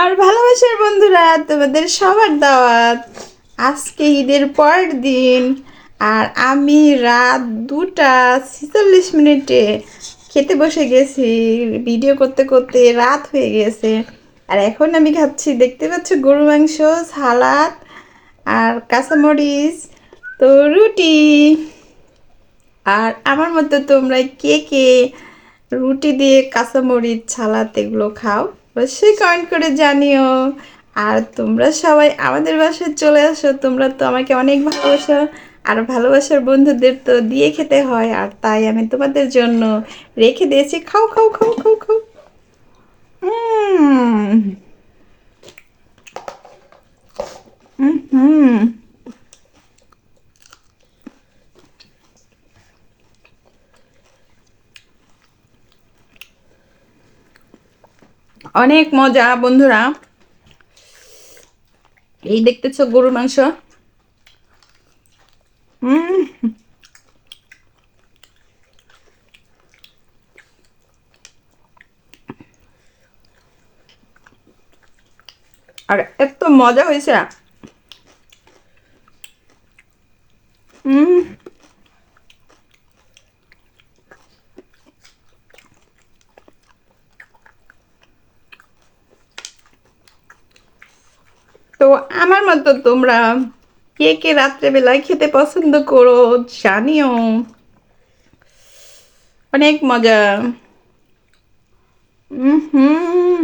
আর ভালোবাসার বন্ধুরা, তোমাদের সবার দাওয়াত। আজকে ঈদের পরের দিন, আর আমি রাত 2টা 46 মিনিটে খেতে বসে গেছি। ভিডিও করতে করতে রাত হয়ে গেছে। আর এখন আমি খাচ্ছি, দেখতে পাচ্ছ, গরু মাংস, সালাদ আর কাঁচামরিচ, তো রুটি। আর আমার মতো তোমরা কে কে রুটি দিয়ে কাঁচামরিচ সালাদ এগুলো খাও? অবশ্যই কমেন্ট করে জানিও। আর তোমরা সবাই আমাদের বাসায় চলে আসো, তোমরা তো আমাকে অনেক ভালোবাসো। আর ভালোবাসার বন্ধুদের তো দিয়ে খেতে হয়, আর তাই আমি তোমাদের জন্য রেখে দিয়েছি। খাও খাও খাও খাও খাও। হুম হুম। অনেক মজা বন্ধুরা। এই দেখতেছো গরুর মাংস। হুম। আর এত মজা হয়েছে। হুম। তো আমার মতো তোমরা কে কে রাত্রেবেলায় খেতে পছন্দ করো জানিও। অনেক মজা। হুম।